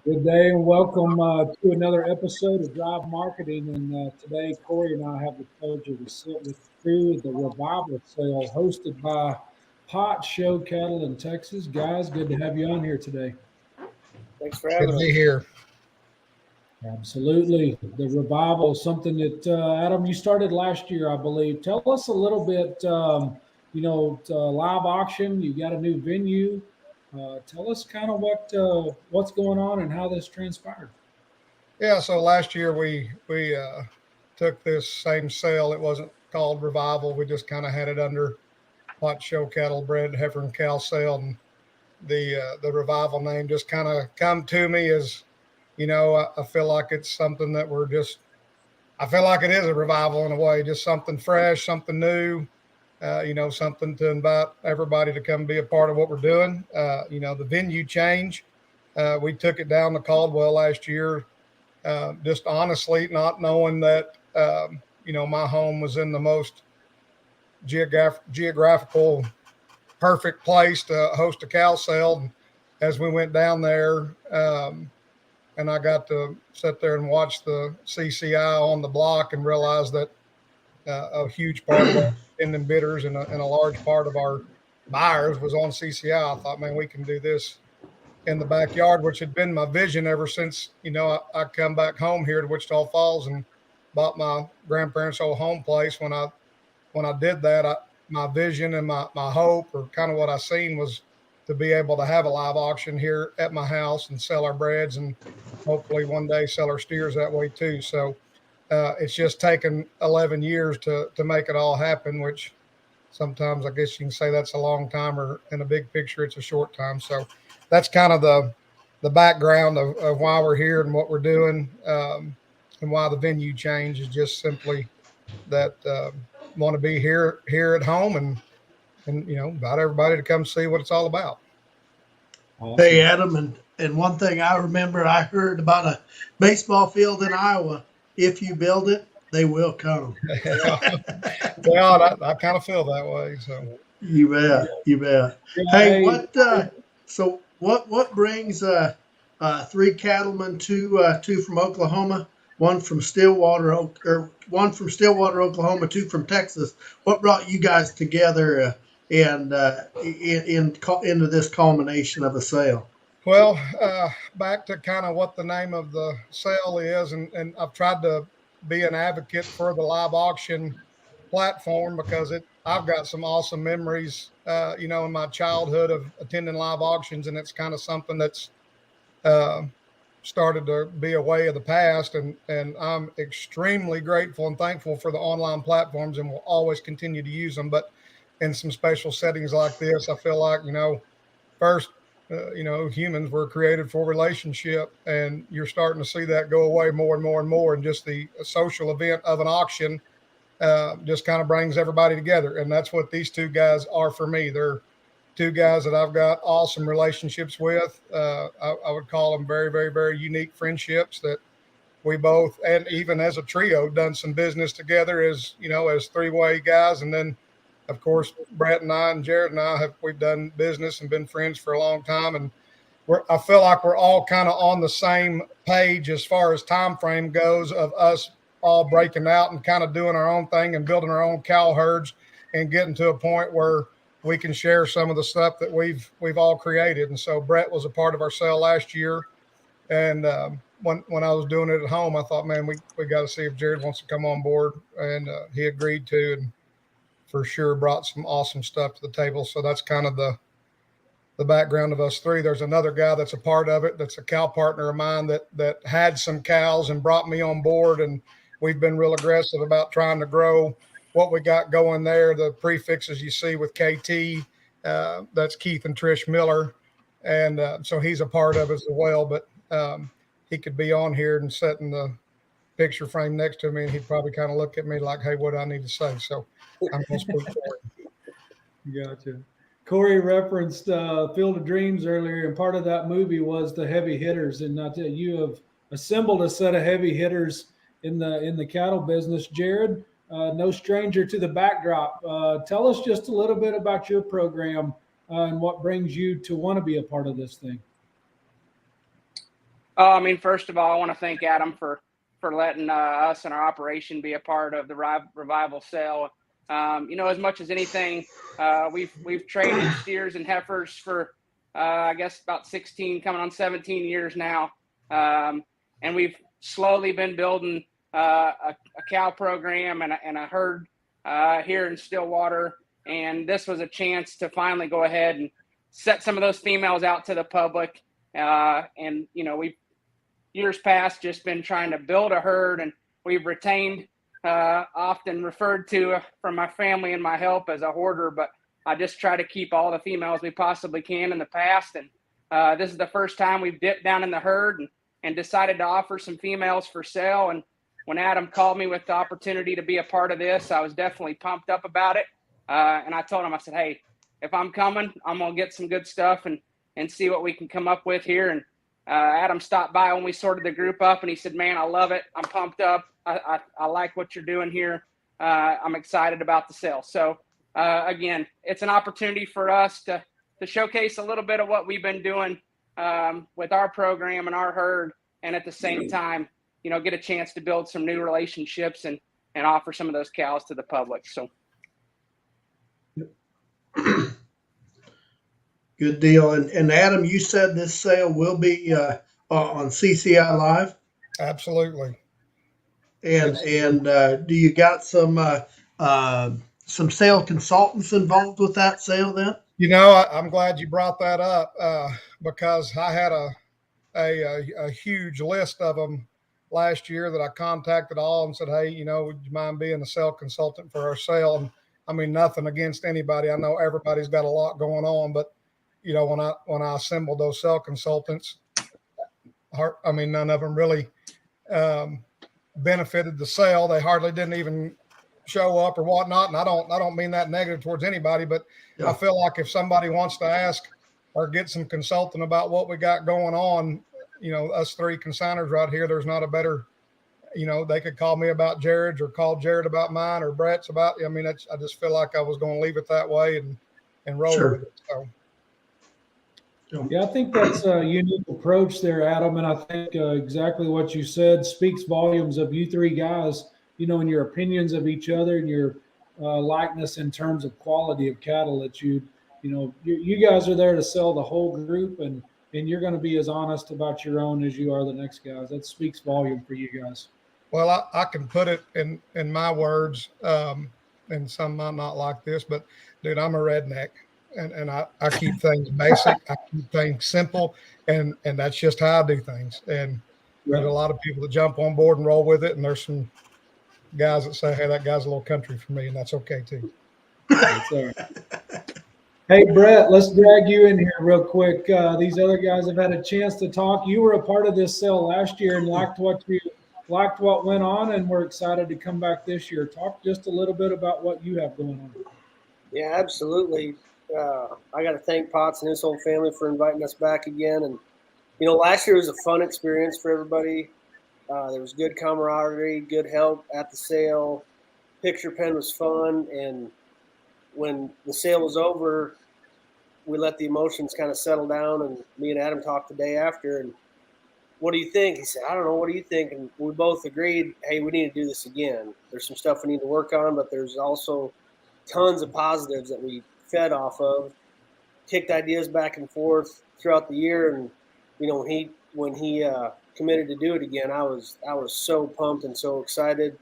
Good day and welcome to another episode of Drive Marketing. And today, Corey and I have the pleasure to sit with the crew of the Revival Sale hosted by Pot Show Cattle in Texas. Guys, good to have you on here today. Thanks for Good having to us. be here. Absolutely. The Revival is something that, Adam, you started last year, I believe. Tell us a little bit, live auction, you got a new venue. Tell us kind of what's going on and how this transpired. Yeah, so last year we took this same sale. It wasn't called Revival. We just kind of had it under Pot Show Cattle Bred Heifer and Cow Sale, and the Revival name just kind of come to me as, I feel like it's something that I feel like it is a revival in a way, just something fresh, something new, something to invite everybody to come be a part of what we're doing. The venue change, we took it down to Caldwell last year. Just honestly, not knowing that, my home was in the most geographical perfect place to host a cow sale. And as we went down there, and I got to sit there and watch the CCI on the block and realize that a huge part of our independent bidders and a large part of our buyers was on CCI. I thought, man, we can do this in the backyard, which had been my vision ever since, I come back home here to Wichita Falls and bought my grandparents' old home place. When I did that, my vision and my hope, or kind of what I seen, was to be able to have a live auction here at my house and sell our breds, and hopefully one day sell our steers that way too. So it's just taken 11 years to make it all happen, which sometimes I guess you can say that's a long time, or in a big picture, it's a short time. So that's kind of the background of why we're here and what we're doing, and why the venue change is just simply that want to be here at home and invite everybody to come see what it's all about. Awesome. Hey, Adam, and one thing I remember, I heard about a baseball field in Iowa. If you build it, they will come. Well, I kind of feel that way. So You bet. Yeah, Hey, what brings three cattlemen, two from Oklahoma, one from Stillwater, Oklahoma, two from Texas? What brought you guys together into this culmination of a sale? Well, back to kind of what the name of the sale is, and I've tried to be an advocate for the live auction platform because I've got some awesome memories, in my childhood of attending live auctions, and it's kind of something that's started to be a way of the past, and I'm extremely grateful and thankful for the online platforms, and will always continue to use them. But in some special settings like this, I feel like, first, humans were created for relationship, and you're starting to see that go away more and more and more. And just the social event of an auction just kind of brings everybody together. And that's what these two guys are for me. They're two guys that I've got awesome relationships with. I would call them very, very, very unique friendships that we both, and even as a trio, done some business together as three-way guys. And then, of course, Brett and I and Jared and I we've done business and been friends for a long time. And I feel like we're all kind of on the same page as far as time frame goes, of us all breaking out and kind of doing our own thing and building our own cow herds and getting to a point where we can share some of the stuff that we've all created. And so Brett was a part of our sale last year. And when I was doing it at home, I thought, man, we got to see if Jared wants to come on board. And he agreed to, and for sure brought some awesome stuff to the table. So that's kind of the background of us three. There's another guy that's a part of it, that's a cow partner of mine that had some cows and brought me on board. And we've been real aggressive about trying to grow what we got going there. The prefixes you see with KT, that's Keith and Trish Miller. And so he's a part of it as well. But he could be on here and sit in the picture frame next to me, and he'd probably kind of look at me like, hey, what do I need to say? So I'm going to speak for him. Gotcha. Corey referenced Field of Dreams earlier, and part of that movie was the heavy hitters. And I tell you, you have assembled a set of heavy hitters in the cattle business. Jared, no stranger to the backdrop. Tell us just a little bit about your program and what brings you to want to be a part of this thing. Oh, I mean, first of all, I want to thank Adam for letting us and our operation be a part of the Revival Sale. As much as anything, we've traded steers and heifers for I guess about 16, coming on 17 years now, and we've slowly been building a cow program and a herd here in Stillwater. And this was a chance to finally go ahead and set some of those females out to the public. And we've years past just been trying to build a herd, and we've retained, often referred to from my family and my help as a hoarder, but I just try to keep all the females we possibly can in the past. And this is the first time we've dipped down in the herd and decided to offer some females for sale. And when Adam called me with the opportunity to be a part of this, I was definitely pumped up about it. And I told him, I said, hey, if I'm coming, I'm going to get some good stuff and see what we can come up with here. And Adam stopped by when we sorted the group up, and he said, man, I love it. I'm pumped up. I like what you're doing here. I'm excited about the sale. So again, it's an opportunity for us to showcase a little bit of what we've been doing with our program and our herd. And at the same time, get a chance to build some new relationships and offer some of those cows to the public. So. Good deal. And Adam, you said this sale will be on CCI.Live? Absolutely. And do you got some sale consultants involved with that sale then? I'm glad you brought that up because I had a huge list of them last year that I contacted all and said, hey, would you mind being a sale consultant for our sale? And I mean, nothing against anybody. I know everybody's got a lot going on, but when I assembled those sale consultants, none of them really benefited the sale. They hardly didn't even show up or whatnot. And I don't mean that negative towards anybody, but yeah. I feel like if somebody wants to ask or get some consulting about what we got going on, us three consigners right here, there's not a better, they could call me about Jared's or call Jared about mine or Brett's about, I just feel like I was going to leave it that way and roll sure. with it. So. Yeah, I think that's a unique approach there, Adam. And I think exactly what you said speaks volumes of you three guys, and your opinions of each other and your likeness in terms of quality of cattle that you guys are there to sell the whole group, and you're going to be as honest about your own as you are the next guys. That speaks volume for you guys. Well, I can put it in my words, and some might not like this, but dude, I'm a redneck. And I keep things basic. I keep things simple, and that's just how I do things. And there's a lot of people that jump on board and roll with it, and there's some guys that say, hey, that guy's a little country for me, and that's okay too. That's all right. Hey, Brett, let's drag you in here real quick. These other guys have had a chance to talk. You were a part of this sale last year and liked what went on, and we're excited to come back this year. Talk just a little bit about what you have going on. Yeah, absolutely. I got to thank Potts and his whole family for inviting us back again. And, last year was a fun experience for everybody. There was good camaraderie, good help at the sale. Picture pen was fun. And when the sale was over, we let the emotions kind of settle down. And me and Adam talked the day after. And what do you think? He said, I don't know. What do you think? And we both agreed, hey, we need to do this again. There's some stuff we need to work on, but there's also tons of positives that we fed off of, kicked ideas back and forth throughout the year. And, when he committed to do it again, I was so pumped and so excited.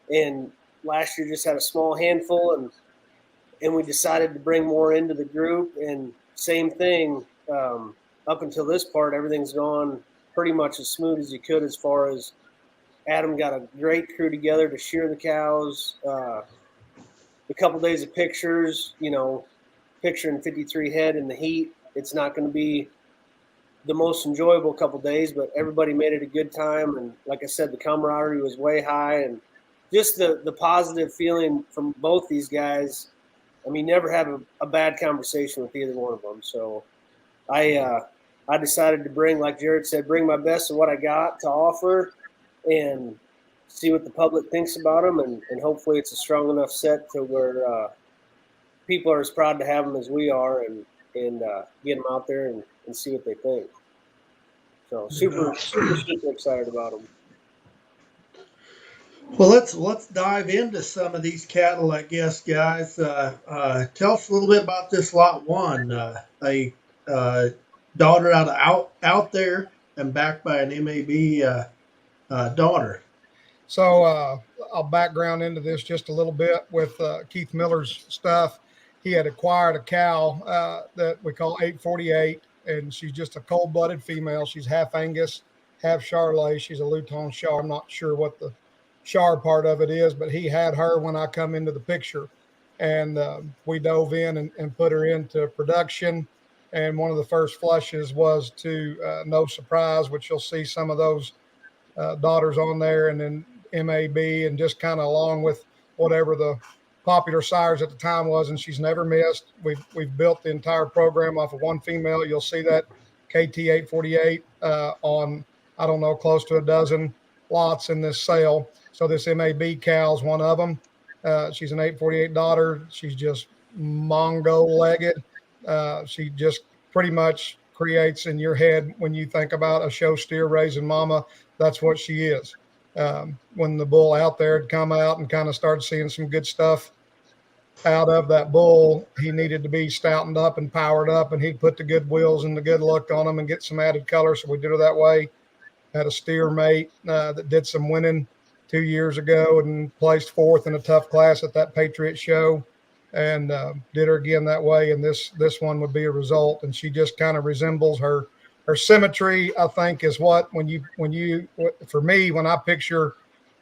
And last year just had a small handful, and we decided to bring more into the group. And same thing, up until this part, everything's gone pretty much as smooth as you could, as far as Adam got a great crew together to shear the cows. A couple days of pictures, picturing 53 head in the heat. It's not going to be the most enjoyable couple days, but everybody made it a good time. And like I said, the camaraderie was way high, and just the positive feeling from both these guys. Never have a bad conversation with either one of them. So I decided to bring, like Jared said, bring my best of what I got to offer and see what the public thinks about them, and hopefully it's a strong enough set to where people are as proud to have them as we are, and get them out there and see what they think. So super excited about them. Well, let's dive into some of these cattle, I guess, guys. Tell us a little bit about this lot one, a daughter out there and backed by an MAB daughter. So I'll background into this just a little bit with Keith Miller's stuff. He had acquired a cow that we call 848, and she's just a cold-blooded female. She's half Angus, half Charolais. She's a Luton Char. I'm not sure what the Char part of it is, but he had her when I come into the picture. And we dove in and put her into production. And one of the first flushes was to No Surprise, which you'll see some of those daughters on there, and then MAB, and just kind of along with whatever the popular sires at the time was, and she's never missed. We've built the entire program off of one female. You'll see that KT848 on, I don't know, close to a dozen lots in this sale. So this MAB cow is one of them. She's an 848 daughter. She's just Mongo-legged. She just pretty much creates in your head when you think about a show steer raising mama. That's what she is. When the bull out there had come out and kind of started seeing some good stuff out of that bull, he needed to be stoutened up and powered up, and he'd put the good wheels and the good look on him and get some added color. So we did it that way. Had a steer mate that did some winning 2 years ago and placed fourth in a tough class at that Patriot show, and did her again that way. And this one would be a result. And she just kind of resembles her symmetry, I think, is what, for me, when I picture,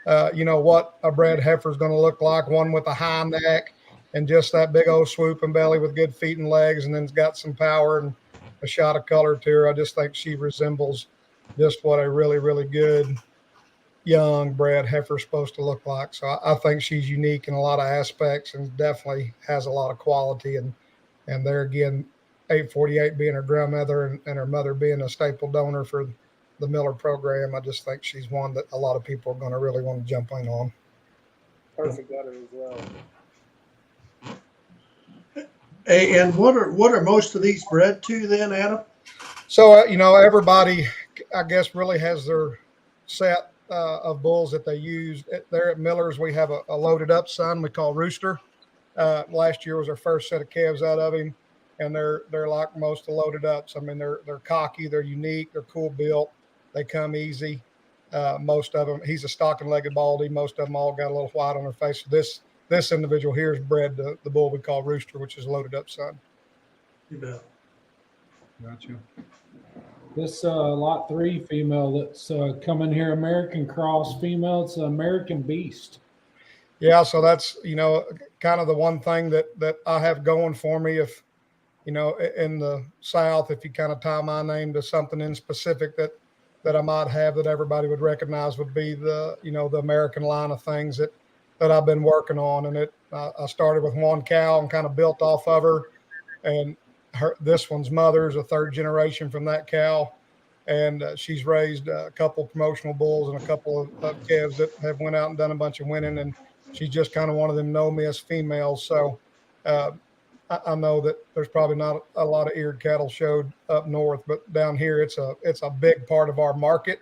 what a bred heifer is going to look like, one with a high neck and just that big old swooping belly with good feet and legs, and then it's got some power and a shot of color to her. I just think she resembles just what a really, really good young bred heifer is supposed to look like. So I think she's unique in a lot of aspects and definitely has a lot of quality. And there again, 848 being her grandmother and her mother being a staple donor for the Miller program, I just think she's one that a lot of people are going to really want to jump in on. Perfect udder as well. Hey, and what are most of these bred to then, Adam? So, everybody, I guess, really has their set of bulls that they use. There at Miller's, we have a loaded up son we call Rooster. Last year was our first set of calves out of him, and they're like most of the loaded ups. I mean, they're cocky, they're unique, they're cool built, they come easy. Most of them, he's a stocking-legged baldy. Most of them all got a little white on their face. So this individual here is bred the bull we call Rooster, which is a loaded up son. You bet. Gotcha. This lot 3 female that's coming here, American Cross female, it's an American Beast. Yeah, so that's, kind of the one thing that I have going for me. If, in the South, if you kind of tie my name to something in specific that I might have that everybody would recognize, would be the, the American line of things that I've been working on. And I started with one cow and kind of built off of her. And this one's mother is a third generation from that cow. And she's raised a couple of promotional bulls and a couple of calves that have went out and done a bunch of winning. And she's just kind of one of them no-miss females. So I know that there's probably not a lot of eared cattle showed up north, but down here it's a big part of our market.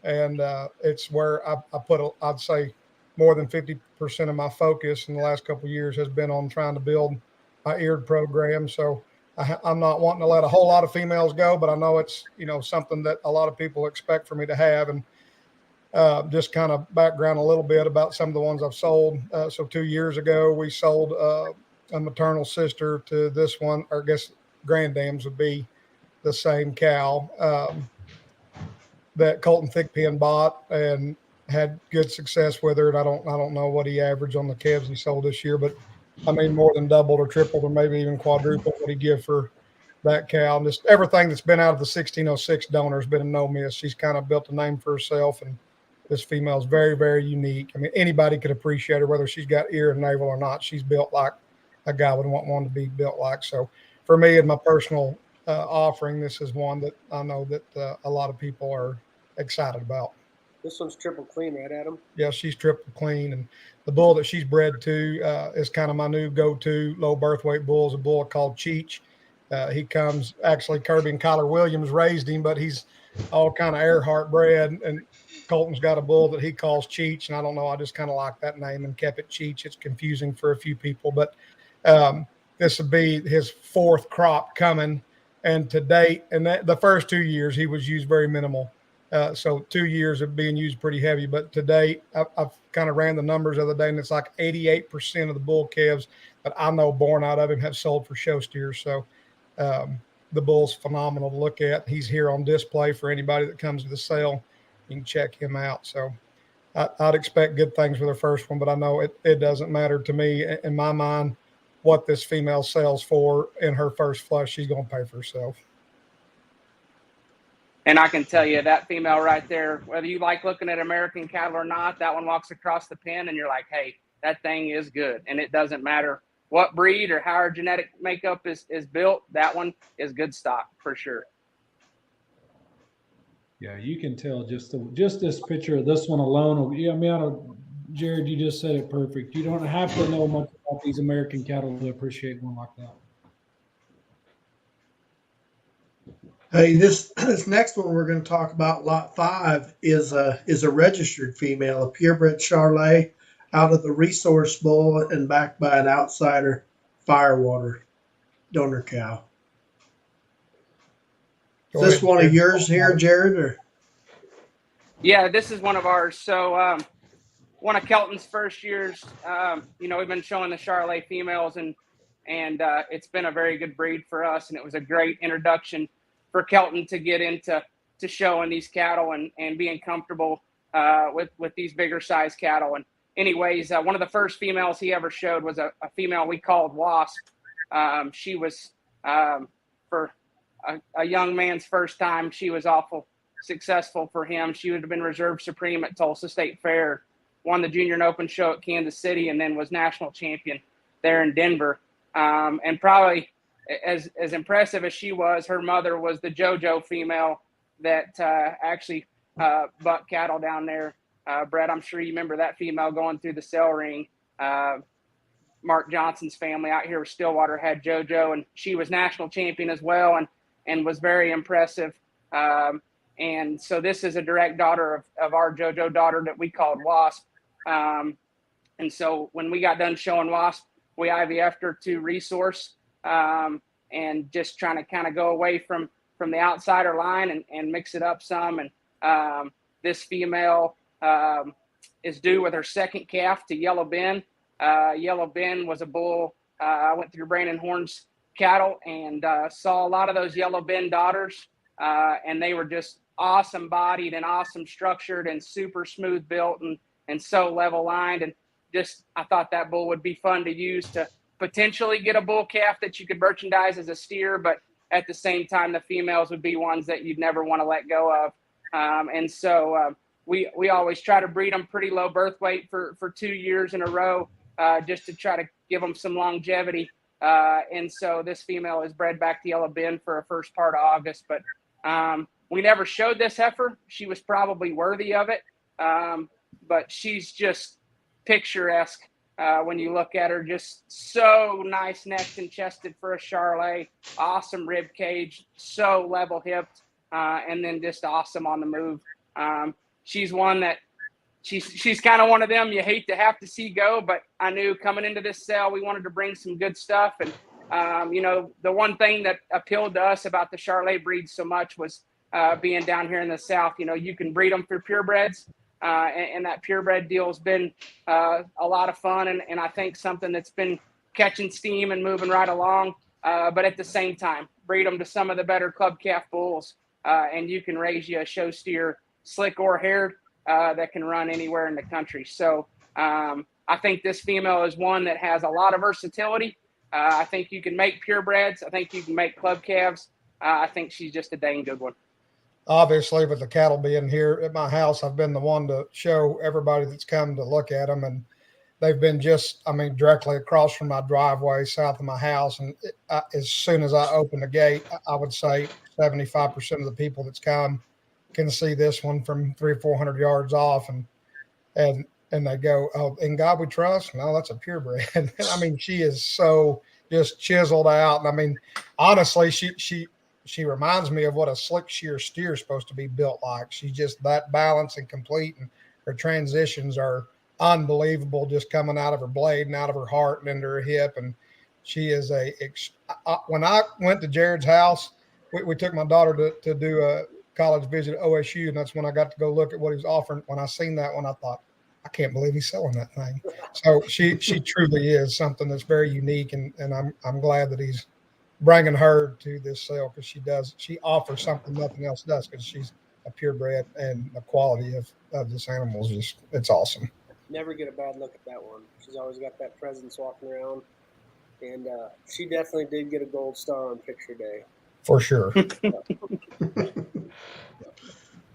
And it's where I put, I'd say, more than 50% of my focus in the last couple of years has been on trying to build my eared program. So I'm not wanting to let a whole lot of females go, but I know it's, something that a lot of people expect for me to have. And just kind of background a little bit about some of the ones I've sold. So 2 years ago, we sold a maternal sister to this one, or I guess granddames would be the same cow that Colton Thickpen bought and had good success with her. And I don't know what he averaged on the calves he sold this year, but I mean, more than doubled or tripled or maybe even quadrupled what he give for that cow. And just everything that's been out of the 1606 donor has been a no miss. She's kind of built a name for herself, and this female is very, very unique. I mean, anybody could appreciate her, whether she's got ear and navel or not. She's built like a guy would want one to be built like. So for me and my personal offering, this is one that I know that a lot of people are excited about. This one's triple clean, right, Adam? Yeah, she's triple clean. And the bull that she's bred to is kind of my new go-to low birth weight bull, is a bull called Cheech. He comes, actually Kirby and Kyler Williams raised him, but he's all kind of Earhart bred. And Colton's got a bull that he calls Cheech. And I don't know, I just kind of like that name and kept it Cheech. It's confusing for a few people, but this would be his 4th crop coming. And to date, and the first 2 years, he was used very minimal. So 2 years of being used pretty heavy. But to date, I've kind of ran the numbers the other day, and it's like 88% of the bull calves that I know born out of him have sold for show steers. So the bull's phenomenal to look at. He's here on display for anybody that comes to the sale. You can check him out. So I'd expect good things for the first one, but I know it doesn't matter to me in my mind what this female sells for in her first flush. She's going to pay for herself. And I can tell you that female right there, whether you like looking at American cattle or not, that one walks across the pen and you're like, hey, that thing is good. And it doesn't matter what breed or how her genetic makeup is built. That one is good stock for sure. Yeah, you can tell just this picture of this one alone. Yeah, I mean, Jared, you just said it perfect. You don't have to know much about these American cattle to appreciate one like that. Hey, this next one we're going to talk about, lot 5, is a registered female, a purebred Charolais out of the Resource Bull and backed by an outsider Firewater donor cow. Is this one of yours here, Jared? Or? Yeah, this is one of ours. So one of Kelton's first years, we've been showing the Charolais females, and it's been a very good breed for us, and it was a great introduction for Kelton to get into showing these cattle and being comfortable with these bigger size cattle. And anyways, one of the first females he ever showed was a female we called Wasp. She was for a young man's first time. She was awful successful for him. She would have been reserve supreme at Tulsa State Fair, won the Junior and Open show at Kansas City, and then was national champion there in Denver. And probably as impressive as she was, her mother was the JoJo female that actually bucked cattle down there. Brett, I'm sure you remember that female going through the sale ring. Mark Johnson's family out here with Stillwater had JoJo, and she was national champion as well, and was very impressive. And so this is a direct daughter of our JoJo daughter that we called Wasp. And so when we got done showing Wasp, we IVF'd her to Resource, and just trying to kind of go away from the outsider line and mix it up some. And this female is due with her second calf to Yellow Ben. Yellow Ben was a bull. I went through Brandon Horn's cattle and saw a lot of those Yellow Ben daughters, and they were just awesome bodied and awesome structured and super smooth built and so level lined. And just, I thought that bull would be fun to use to potentially get a bull calf that you could merchandise as a steer, but at the same time, the females would be ones that you'd never want to let go of. And so we always try to breed them pretty low birth weight for 2 years in a row, just to try to give them some longevity. And so this female is bred back to Yellow Ben for a first part of August, but we never showed this heifer. She was probably worthy of it. But she's just picturesque. When you look at her, just so nice necked and chested for a Charolais, awesome rib cage, so level hipped, and then just awesome on the move. She's one that she's kind of one of them you hate to have to see go, but I knew coming into this sale we wanted to bring some good stuff. And the one thing that appealed to us about the Charolais breed so much was being down here in the South. You can breed them for purebreds. And that purebred deal has been a lot of fun, and I think something that's been catching steam and moving right along. But at the same time, breed them to some of the better club calf bulls, and you can raise you a show steer, slick or haired, that can run anywhere in the country. So I think this female is one that has a lot of versatility. I think you can make purebreds. I think you can make club calves. I think she's just a dang good one. Obviously, with the cattle being here at my house, I've been the one to show everybody that's come to look at them. And they've been directly across from my driveway, south of my house. And as soon as I open the gate, I would say 75% of the people that's come can see this one from 300 or 400 yards off. And they go, "Oh, in God we trust." No, that's a purebred. I mean, she is so just chiseled out. And I mean, honestly, she reminds me of what a slick shear steer is supposed to be built like. She's just that balanced and complete, and her transitions are unbelievable, just coming out of her blade and out of her heart and into her hip. And she is when I went to Jared's house, we took my daughter to do a college visit at OSU, and that's when I got to go look at what he was offering. When I seen that one, I thought, I can't believe he's selling that thing. So she truly is something that's very unique, and I'm glad that he's bringing her to this sale, because she offers something nothing else does, because she's a purebred, and the quality of this animal is just, it's awesome. Never get a bad look at that one. She's always got that presence walking around, and she definitely did get a gold star on picture day. For sure.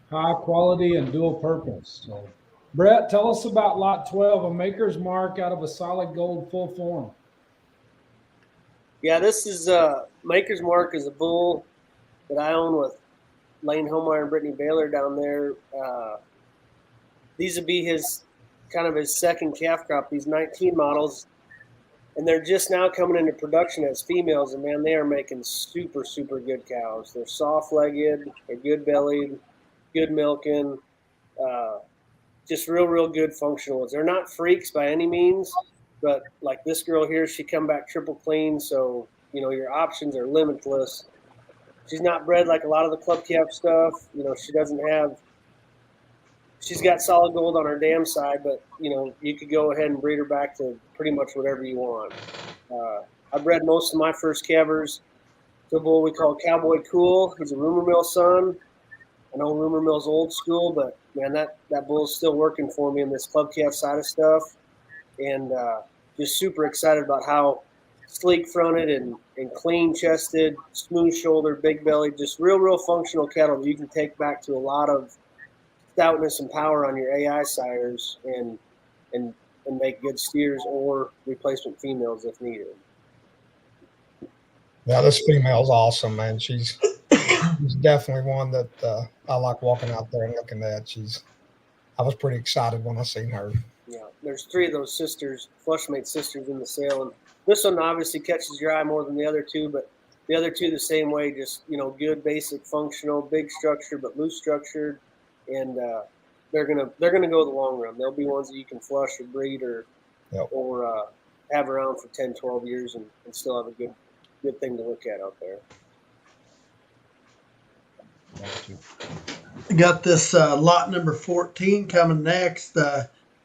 High quality and dual purpose. So, Brett, tell us about lot 12, a maker's mark out of a solid gold full form. Yeah, this is Maker's Mark is a bull that I own with Lane Homeyer and Brittany Baylor down there. These would be his second calf crop, these 19 models. And they're just now coming into production as females. And, man, they are making super, super good cows. They're soft-legged, they're good-bellied, good milking, just real good functional ones. They're not freaks by any means. But like this girl here, she come back triple clean, so your options are limitless. She's not bred like a lot of the club calf stuff. She's got solid gold on her dam side, but you could go ahead and breed her back to pretty much whatever you want. I bred most of my first calvers to a bull we call Cowboy Cool. He's a rumor mill son. I know rumor mill's old school, but man, that bull's still working for me in this club calf side of stuff. And just super excited about how sleek fronted and clean chested, smooth shoulder, big belly, just real functional cattle that you can take back to a lot of stoutness and power on your AI sires and make good steers or replacement females if needed. Yeah, this female's awesome, man. She's definitely one that I like walking out there and looking at. I was pretty excited when I seen her. Yeah, there's 3 of those sisters, flushmate sisters in the sale, and this one obviously catches your eye more than the other 2, but the other 2 the same way, just good, basic, functional, big structure, but loose structured, and they're gonna go the long run. They'll be ones that you can flush or breed or have around for 10, 12 years and still have a good thing to look at out there. We got this lot number 14 coming next.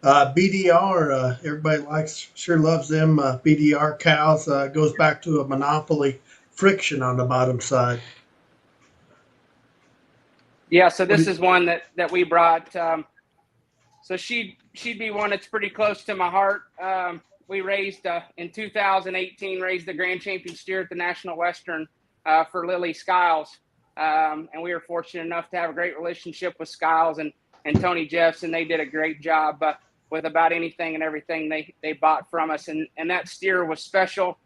BDR, everybody sure loves them BDR cows. Goes back to a monopoly friction on the bottom side. Yeah, so this is one that we brought. So she'd be one that's pretty close to my heart. We raised in 2018 raised the grand champion steer at the National Western for Lily Skiles, and we were fortunate enough to have a great relationship with Skiles and Tony Jeffson. They did a great job with about anything and everything they bought from us, and that steer was special.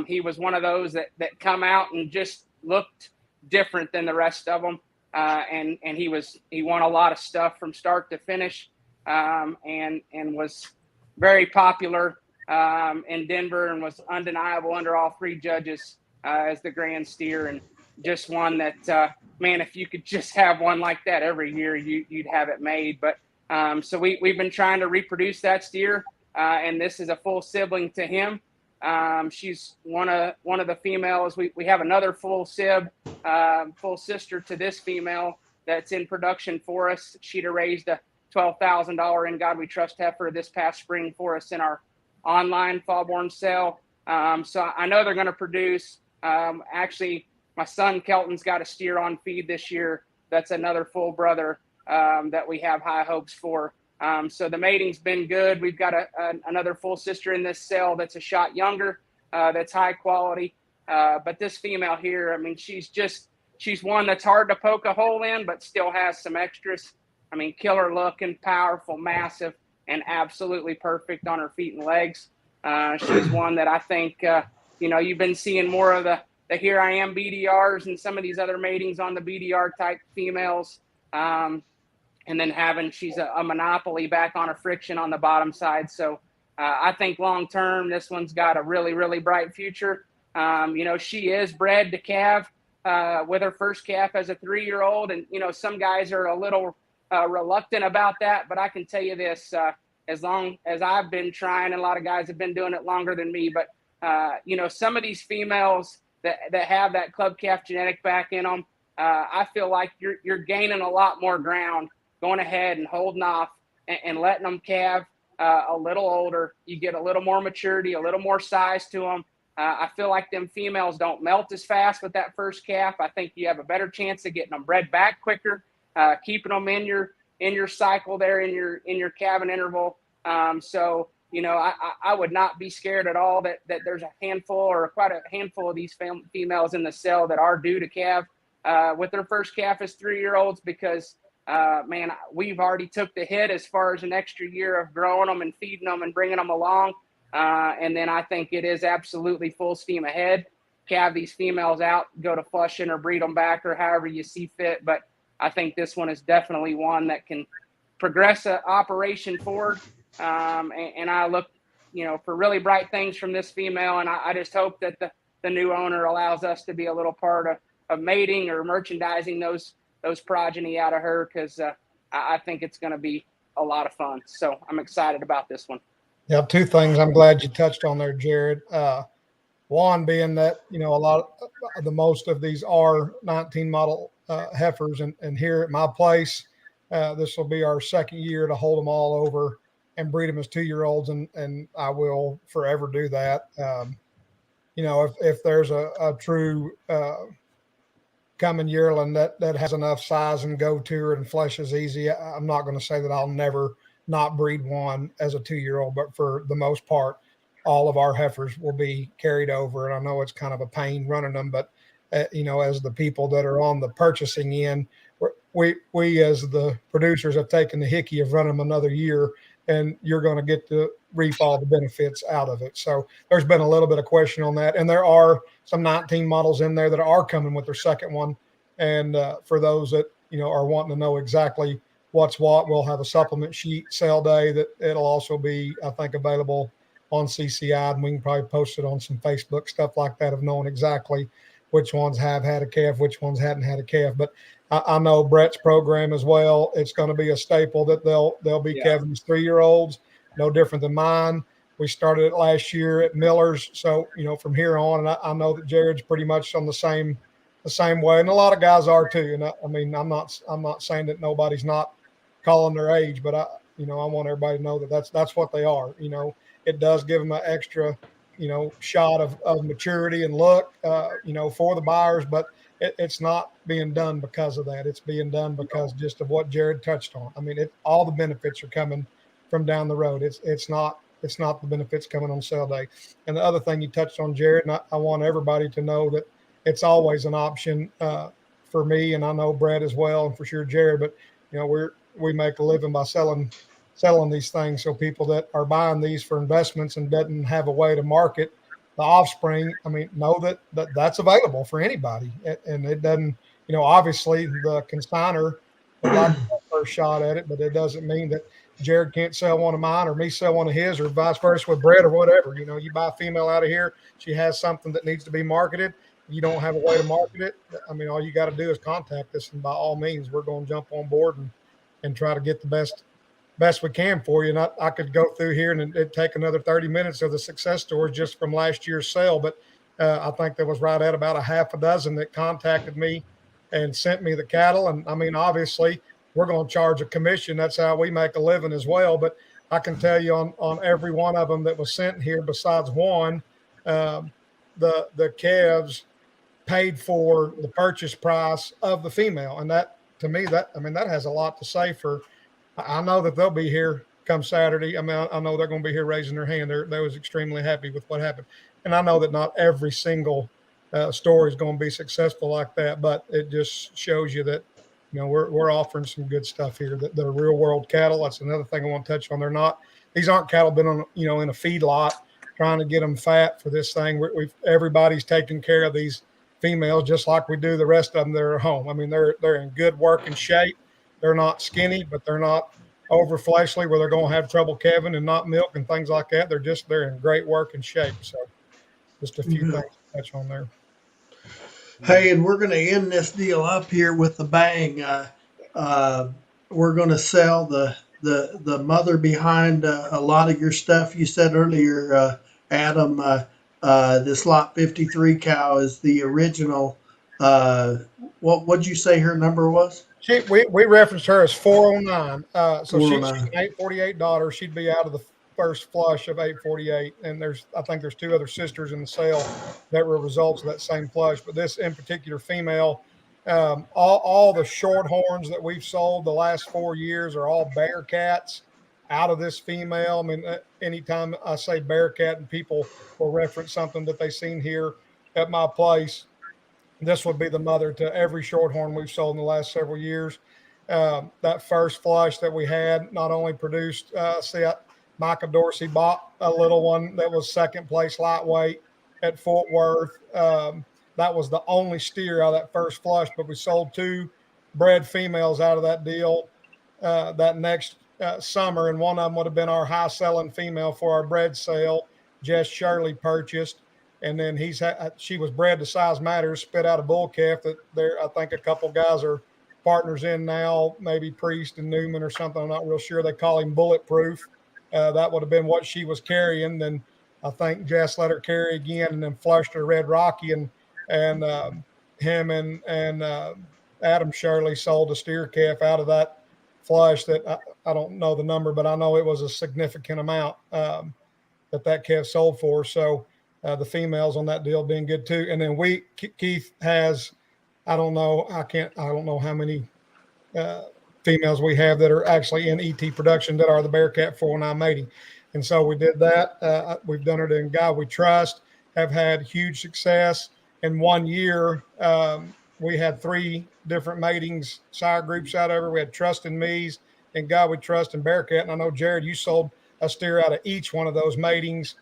He was one of those that come out and just looked different than the rest of them. And he won a lot of stuff from start to finish, and was very popular in Denver, and was undeniable under all 3 judges as the grand steer, and just one that man, if you could just have one like that every year, you'd have it made. But so we've been trying to reproduce that steer, and this is a full sibling to him. She's one of the females. We have another full full sister to this female that's in production for us. She'd have raised a $12,000 In God We Trust heifer this past spring for us in our online fall-born sale. So I know they're going to produce. Actually, my son Kelton's got a steer on feed this year. That's another full brother that we have high hopes for. So the mating's been good. We've got another full sister in this sale that's a shot younger, that's high quality. But this female here, I mean, she's one that's hard to poke a hole in, but still has some extras. I mean, killer looking, powerful, massive, and absolutely perfect on her feet and legs. She's one that I think, you've been seeing more of the Here I Am BDRs and some of these other matings on the BDR type females. And then she's a monopoly back on a friction on the bottom side. So I think long term, this one's got a really, really bright future. She is bred to calve with her first calf as a 3-year-old. And, some guys are a little reluctant about that. But I can tell you this, as long as I've been trying, and a lot of guys have been doing it longer than me, but, some of these females that have that club calf genetic back in them, I feel like you're gaining a lot more ground going ahead and holding off and letting them calve a little older. You get a little more maturity, a little more size to them. I feel like them females don't melt as fast with that first calf. I think you have a better chance of getting them bred back quicker, keeping them in your cycle there in your calving interval. I would not be scared at all that there's a handful or quite a handful of these females in the sale that are due to calve with their first calf as 3-year-olds, because we've already took the hit as far as an extra year of growing them and feeding them and bringing them along. And then I think it is absolutely full steam ahead. Calve these females out, go to flushing or breed them back or however you see fit. But I think this one is definitely one that can progress an operation forward. And I look, for really bright things from this female. And I just hope that the new owner allows us to be a little part of mating or merchandising those progeny out of her, because I think it's going to be a lot of fun. So I'm excited about this one. Yeah, two things I'm glad you touched on there, Jared. One being that, most of these are 19 model heifers. And here at my place, this will be our second year to hold them all over and breed them as 2-year-olds. And I will forever do that. If there's a true coming yearling that has enough size and go to her and flesh is easy, I'm not going to say that I'll never not breed one as a 2-year-old, but for the most part, all of our heifers will be carried over. And I know it's kind of a pain running them, but as the people that are on the purchasing end, we as the producers have taken the hickey of running them another year, and you're going to get to reap all the benefits out of it. So there's been a little bit of question on that. And there are some 19 models in there that are coming with their second one. And for those that, are wanting to know exactly what's what, we'll have a supplement sheet sale day that it'll also be, I think, available on CCI, and we can probably post it on some Facebook, stuff like that, of knowing exactly which ones have had a calf, which ones hadn't had a calf. But I know Brett's program as well. It's going to be a staple that they'll be calving 3-year-olds, no different than mine. We started it last year at Miller's. So, from here on, and I know that Jared's pretty much on the same way. And a lot of guys are too. And I'm not saying that nobody's not calling their age, but I want everybody to know that that's what they are. It does give them an extra, shot of maturity and look, for the buyers, but it's not being done because of that. It's being done because just of what Jared touched on. All the benefits are coming from down the road. It's not the benefits coming on sale day. And the other thing you touched on, Jared, and I want everybody to know that it's always an option for me, and I know Brett as well, and for sure Jared, but we make a living by selling these things. So people that are buying these for investments and doesn't have a way to market the offspring, know that's available for anybody. And it doesn't, obviously the consignor would like the first shot at it, but it doesn't mean that Jared can't sell one of mine or me sell one of his, or vice versa with Brett or whatever. You buy a female out of here, she has something that needs to be marketed. You don't have a way to market it. All you got to do is contact us, and by all means, we're going to jump on board and try to get the best we can for you. And I could go through here and it'd take another 30 minutes of the success stories just from last year's sale. But I think there was right at about a half a dozen that contacted me and sent me the cattle. And obviously we're going to charge a commission. That's how we make a living as well. But I can tell you on every one of them that was sent here, besides one, the calves paid for the purchase price of the female. And that, to me, that has a lot to say for, I know that they'll be here come Saturday. I know they're going to be here raising their hand. They was extremely happy with what happened. And I know that not every single story is going to be successful like that, but it just shows you that, we're offering some good stuff here, that are real world cattle. That's another thing I want to touch on. These aren't cattle been on, in a feed lot trying to get them fat for this thing. Everybody's taking care of these females just like we do the rest of them that are at home. They're in good working shape. They're not skinny, but they're not over fleshly where they're going to have trouble calving and not milk and things like that. They're in great working shape. So just a few things to touch on there. Hey, and we're going to end this deal up here with a bang. We're going to sell the mother behind a lot of your stuff. You said earlier, Adam, this lot 53 cow is the original. What'd you say her number was? We referenced her as 409. So she's 409. an 848 daughter. She'd be out of the first flush of 848. And I think there's two other sisters in the sale that were results of that same flush. But this in particular female, all the short horns that we've sold the last 4 years are all Bearcats out of this female. I mean, anytime I say Bearcat and people will reference something that they've seen here at my place, this would be the mother to every shorthorn we've sold in the last several years. That first flush that we had not only produced, Micah Dorsey bought a little one that was second place lightweight at Fort Worth. That was the only steer out of that first flush, but we sold 2 bred females out of that deal that next summer, and one of them would have been our high selling female for our bred sale. Jess Shirley purchased. And then she was bred to Size Matters, spit out a bull calf that I think a couple guys are partners in now, maybe Priest and Newman or something. I'm not real sure. They call him Bulletproof. That would have been what she was carrying. Then I think Jess let her carry again and then flushed her Red Rocky, and him and Adam Shirley sold a steer calf out of that flush that I don't know the number, but I know it was a significant amount that calf sold for. So the females on that deal being good too. And then Keith has, I don't know how many females we have that are actually in ET production that are the Bearcat 409 mating. And so we did that. We've done it in God We Trust, have had huge success. In 1 year, we had 3 different matings, sire groups out of her. We had Trust in Me's and God We Trust and Bearcat. And I know, Jared, you sold a steer out of each one of those matings.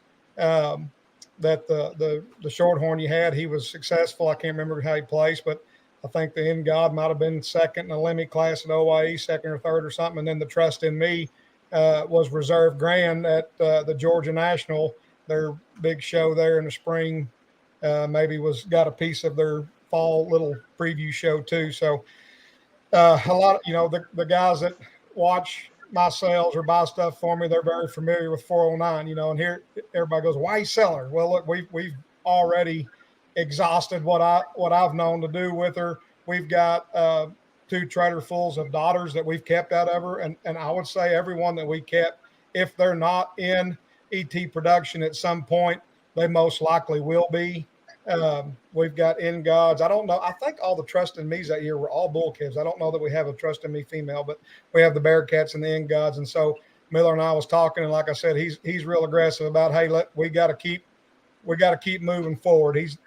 That the shorthorn you had, he was successful. I can't remember how he placed, but I think the In God might have been second in the limit class at OIE, second or third or something. And then the Trust in Me was reserve grand at the Georgia National, their big show there in the spring. Maybe got a piece of their fall little preview show too. So a lot of, the guys that watch my sales or buy stuff for me, they're very familiar with 409, and here everybody goes, why are you selling her? Well, look, we've already exhausted what I've known to do with her. We've got 2 trailerfuls of daughters that we've kept out of her. And I would say everyone that we kept, if they're not in ET production at some point, they most likely will be. We've got In Gods. I don't know. I think all the Trust in Me's that year were all bull calves. I don't know that we have a Trust in Me female, but we have the Bearcats and the In Gods. And so Miller and I was talking, and like I said, he's real aggressive about, hey, we got to keep moving forward. He's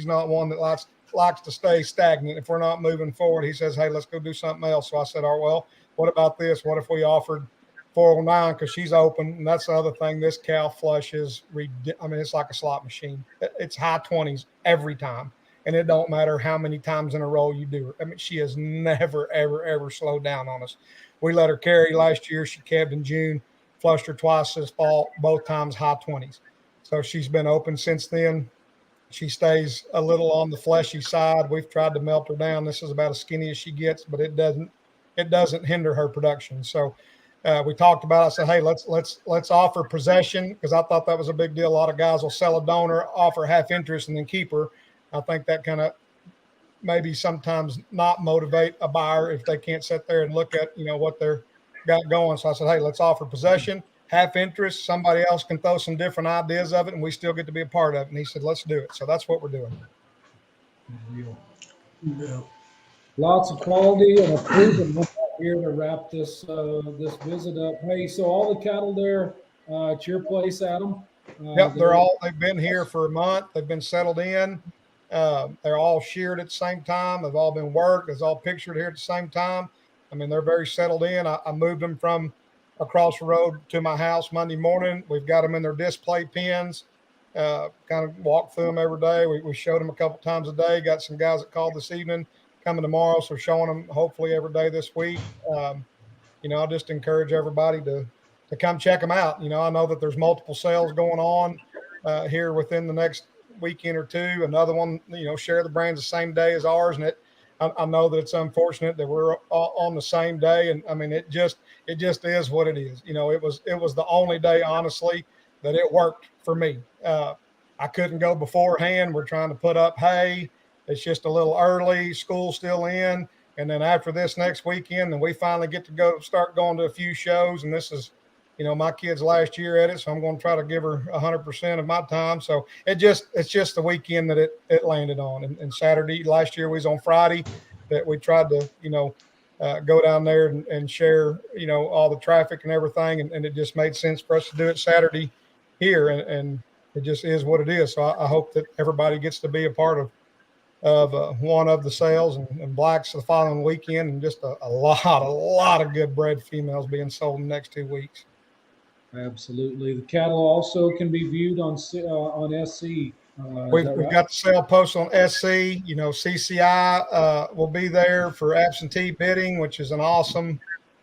not one that likes to stay stagnant. If we're not moving forward, he says, hey, let's go do something else. So I said, oh, well, what about this? What if we offered 409 because she's open? And that's the other thing. This cow flush is, it's like a slot machine. It's high 20s every time. And it don't matter how many times in a row you do it. She has never, ever, ever slowed down on us. We let her carry last year. She calved in June, flushed her twice this fall, both times high 20s. So she's been open since then. She stays a little on the fleshy side. We've tried to melt her down. This is about as skinny as she gets, but it doesn't hinder her production. So we talked about it. I said, hey, let's offer possession, because I thought that was a big deal. A lot of guys will sell a donor, offer half interest, and then keep her. I think that kind of maybe sometimes not motivate a buyer if they can't sit there and look at what they're got going. So I said, hey, let's offer possession, half interest. Somebody else can throw some different ideas of it, and we still get to be a part of it. And he said, let's do it. So that's what we're doing. Yeah. Lots of quality and a proven here to wrap this visit up. Hey, so all the cattle there at your place, Adam? Yep, they've been here for a month. They've been settled in. They're all sheared at the same time. They've all been worked. It's all pictured here at the same time. They're very settled in. I moved them from across the road to my house Monday morning. We've got them in their display pens. Kind of walk through them every day. We showed them a couple times a day. Got some guys that called this evening coming tomorrow, so showing them hopefully every day this week. I'll just encourage everybody to come check them out. I know that there's multiple sales going on here within the next weekend or two. Another one, Share the Brands the same day as ours. And I know that it's unfortunate that we're all on the same day. And I mean, it just is what it is. It was the only day, honestly, that it worked for me. I couldn't go beforehand. We're trying to put up hay. It's just a little early. School's still in. And then after this next weekend, then we finally get to start going to a few shows. And this is, my kid's last year at it. So I'm going to try to give her 100% of my time. So it's just the weekend that it landed on. And Saturday, last year was on Friday that we tried to, go down there and share, all the traffic and everything. And it just made sense for us to do it Saturday here. And it just is what it is. So I hope that everybody gets to be a part of one of the sales and blacks the following weekend, and just a lot of good bred females being sold in the next 2 weeks. Absolutely. The cattle also can be viewed on SC. We've got the sale post on SC. CCI will be there for absentee bidding, which is an awesome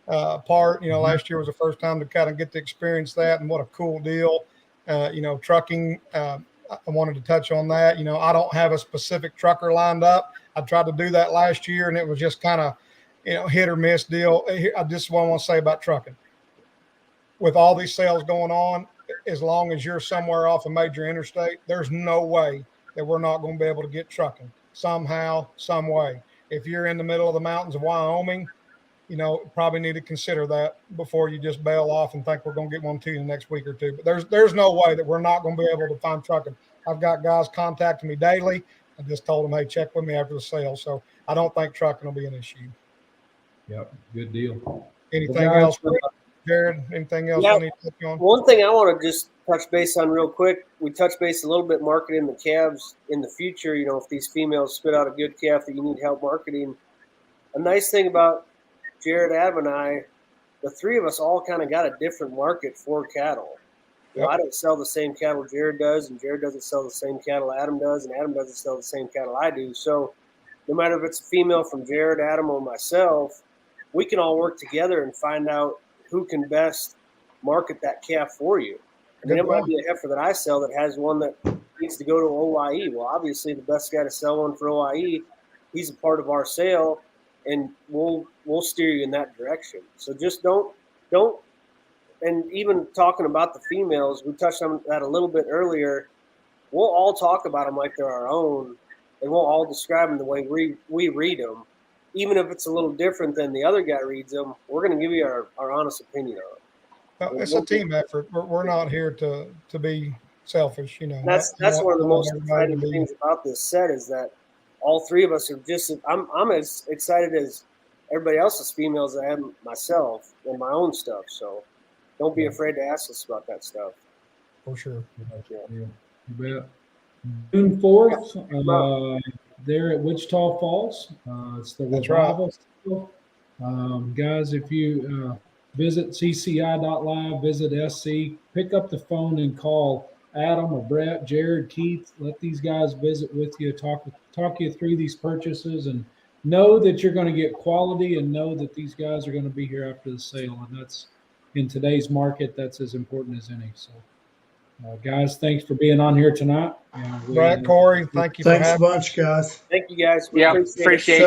part. Last year was the first time to kind of get to experience that, and what a cool deal. Trucking, I wanted to touch on that. I don't have a specific trucker lined up. I tried to do that last year, and it was just kind of, hit or miss deal. I just want to say about trucking. With all these sales going on, as long as you're somewhere off a major interstate, there's no way that we're not going to be able to get trucking somehow, some way. If you're in the middle of the mountains of Wyoming, probably need to consider that before you just bail off and think we're going to get one to you in the next week or two. But there's no way that we're not going to be able to find trucking. I've got guys contacting me daily. I just told them, hey, check with me after the sale. So I don't think trucking will be an issue. Yep, good deal. Anything else, Jared? Anything else I need to touch on? One thing I want to just touch base on real quick. We touched base a little bit marketing the calves in the future. If these females spit out a good calf that you need help marketing. A nice thing about Jared, Adam, and I, the three of us all kind of got a different market for cattle. Yep. I don't sell the same cattle Jared does, and Jared doesn't sell the same cattle Adam does, and Adam doesn't sell the same cattle I do. So no matter if it's a female from Jared, Adam, or myself, we can all work together and find out who can best market that calf for you. I mean, it might be a heifer that I sell that has one that needs to go to OIE. Well, obviously the best guy to sell one for OIE, he's a part of our sale, and we'll steer you in that direction. So just don't. And even talking about the females, we touched on that a little bit earlier. We'll all talk about them like they're our own, and we'll all describe them the way we read them. Even if it's a little different than the other guy reads them, we're going to give you our honest opinion on it. It's a team effort. We're not here to be selfish, That's one of the most exciting things about this set is that all three of us are just. I'm as excited as everybody else's females I am myself and my own stuff. So don't be afraid to ask us about that stuff. For sure. You bet. June 4th, there at Wichita Falls. It's the Revival Sale. Guys, if you visit CCI.Live, visit SC, pick up the phone and call Adam or Brett, Jared, Keith. Let these guys visit with you, talk you through these purchases, and know that you're going to get quality, and know that these guys are going to be here after the sale. And that's, in today's market, that's as important as any. So, guys, thanks for being on here tonight. Brett, Corey, thank you. Thanks a bunch, guys. Thank you, guys. Yeah, appreciate you.